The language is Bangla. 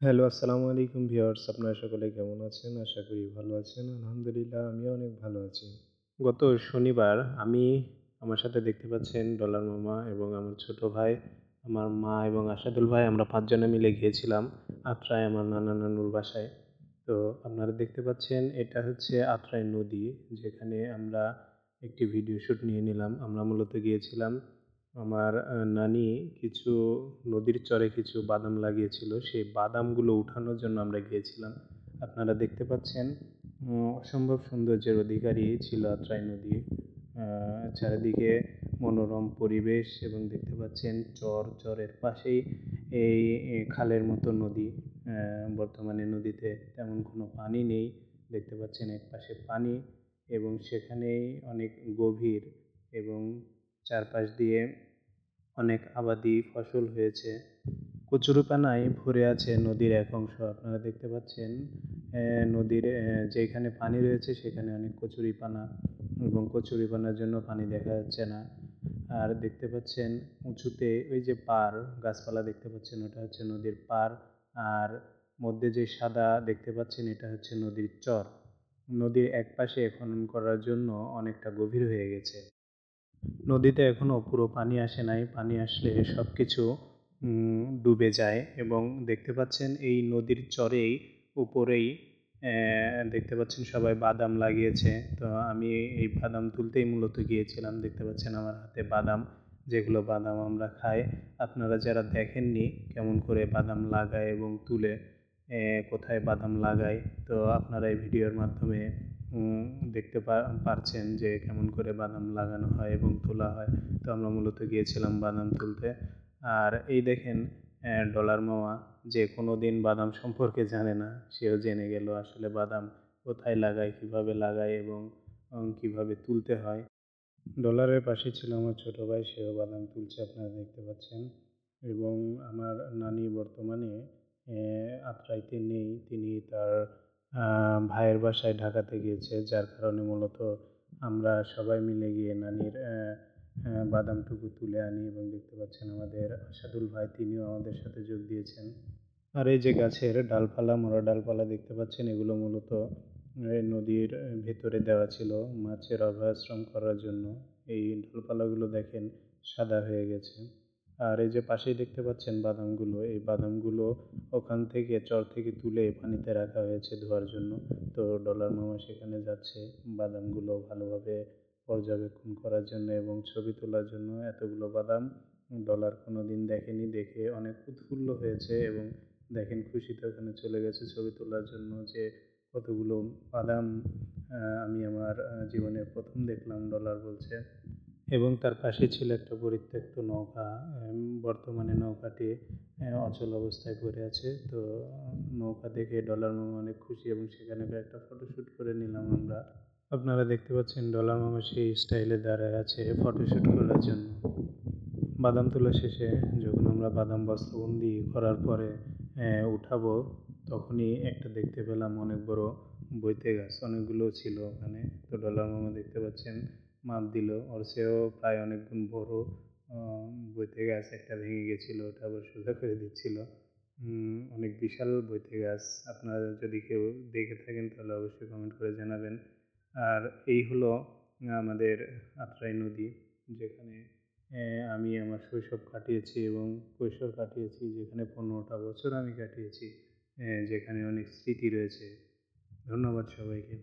হ্যালো, আসসালামু আলাইকুম ভিউয়ার্স। আপনারা সকলে কেমন আছেন? আশা করি ভালো আছেন। আলহামদুলিল্লাহ আমিও অনেক ভালো আছি। গত শনিবার আমি আমার সাথে দেখতে পাচ্ছেন ডলার মামা এবং আমার ছোট ভাই, আমার মা এবং আশাদুল ভাই আমরা ৫ জনে মিলে গিয়েছিলাম আত্রাই আমার নানা নানুর বাসায়। তো আপনারা দেখতে পাচ্ছেন এটা হচ্ছে আত্রাই নদী, যেখানে আমরা একটি ভিডিও শুট নিয়ে নিলাম। আমরা মূলত গিয়েছিলাম আমার নানি কিছু নদীর চরে কিছু বাদাম লাগিয়েছিল। সেই বাদামগুলো উঠানোর জন্য আমরা গিয়েছিলাম। আপনারা দেখতে পাচ্ছেন অসম্ভব সৌন্দর্যের অধিকারী ছিল আত্রাই নদী। চারিদিকে মনোরম পরিবেশ এবং দেখতে পাচ্ছেন চরের পাশেই এই খালের মতো নদী। বর্তমানে নদীতে তেমন কোনো পানি নেই। দেখতে পাচ্ছেন একপাশে পানি এবং সেখানেই অনেক গভীর এবং চারপাশ দিয়ে অনেক আবাদি ফসল হয়েছে। কচুরিপানায় ভরে আছে নদীর এক অংশ। আপনারা দেখতে পাচ্ছেন নদীর যেখানে পানি রয়েছে সেখানে অনেক কচুরিপানা এবং কচুরিপানার জন্য পানি দেখা যাচ্ছে না। আর দেখতে পাচ্ছেন উঁচুতে ওই যে পাড়, গাছপালা দেখতে পাচ্ছেন ওটা হচ্ছে নদীর পাড়। আর মধ্যে যে সাদা দেখতে পাচ্ছেন এটা হচ্ছে নদীর চর। নদীর একপাশে খনন করার জন্য অনেকটা গভীর হয়ে গেছে। নদীতে এখনো পুরো পানি আসে নাই। পানি আসলে সবকিছু ডুবে যায় এবং দেখতে পাচ্ছেন এই নদীর চরেই উপরেই দেখতে পাচ্ছেন সবাই বাদাম লাগিয়েছে। তো আমি এই বাদাম তুলতেই মূলত গিয়েছিলাম। দেখতে পাচ্ছেন আমার হাতে বাদাম, যেগুলো বাদাম আমরা খাই। আপনারা যারা দেখেননি কেমন করে বাদাম লাগায় এবং তুলে, কোথায় বাদাম লাগায়, তো আপনারা এই ভিডিওর মাধ্যমে দেখতে পারছেন যে কেমন করে বাদাম লাগানো হয় এবং তোলা হয়। তো আমরা মূলত গিয়েছিলাম বাদাম তুলতে। আর এই দেখেন ডলার মামা, যে কোনোদিন বাদাম সম্পর্কে জানে না, সেও জেনে গেল আসলে বাদাম কোথায় লাগায়, কিভাবে লাগায় এবং কিভাবে তুলতে হয়। ডলারের পাশে ছিল আমার ছোট ভাই, সেও বাদাম তুলছে আপনারা দেখতে পাচ্ছেন। এবং আমার নানি বর্তমানে আত্রাইতে নেই, তিনি তার ভাইয়ের বাসায় ঢাকাতে গিয়েছে, যার কারণে মূলত আমরা সবাই মিলে গিয়ে নানির বাদামটুকু তুলে আনি এবং দেখতে পাচ্ছেন আমাদের আশাদুল ভাই, তিনিও আমাদের সাথে যোগ দিয়েছেন। আর এই যে গাছের ডালপালা, মরা ডালপালা দেখতে পাচ্ছেন, এগুলো মূলত নদীর ভেতরে দেওয়া ছিল মাছের অভয়াশ্রম করার জন্য। এই ডালপালাগুলো দেখেন সাদা হয়ে গেছে। আর এই যে পাশেই দেখতে পাচ্ছেন বাদামগুলো, এই বাদামগুলো ওখান থেকে চর থেকে তুলে পানিতে রাখা হয়েছে ধোয়ার জন্য। তো ডলার মামা সেখানে যাচ্ছে বাদামগুলো ভালোভাবে পর্যবেক্ষণ করার জন্য এবং ছবি তোলার জন্য। এতগুলো বাদাম ডলার কোনোদিন দেখেনি, দেখে অনেক উৎফুল্ল হয়েছে এবং দেখেন খুশিতে ওখানে চলে গেছে ছবি তোলার জন্য যে কতগুলো বাদাম আমি আমার জীবনে প্রথম দেখলাম, ডলার বলছে। এবং তার পাশে ছিল একটা পরিত্যক্ত নৌকা। বর্তমানে নৌকাটি অচল অবস্থায় পড়ে আছে। তো নৌকা দেখে ডলার মামা অনেক খুশি এবং সেখানে একটা ফটোশ্যুট করে নিলাম আমরা। আপনারা দেখতে পাচ্ছেন ডলার মামা সেই স্টাইলে দাঁড়ায় আছে ফটোশ্যুট করার জন্য। বাদাম তোলা শেষে যখন আমরা বাদাম বস্তাবন্দি করার পরে উঠাবো, তখনই একটা দেখতে পেলাম অনেক বড় বৈতে গাছ। অনেকগুলো ছিল ওখানে। তো ডলার মামা দেখতে পাচ্ছেন মাপ দিল। ওর চেয়েও প্রায় অনেক গুণ বড় বৈতে গাছ একটা ভেঙে গেছিল, ওটা আবার সোজা করে দিচ্ছিল। অনেক বিশাল বৈতে গাছ। আপনারা যদি কেউ দেখে থাকেন তাহলে অবশ্যই কমেন্ট করে জানাবেন। আর এই হলো আমাদের আত্রাই নদী, যেখানে আমি আমার শৈশব কাটিয়েছি এবং কৈশোর কাটিয়েছি, যেখানে ১৫টা বছর আমি কাটিয়েছি, যেখানে অনেক স্মৃতি রয়েছে। ধন্যবাদ সবাইকে।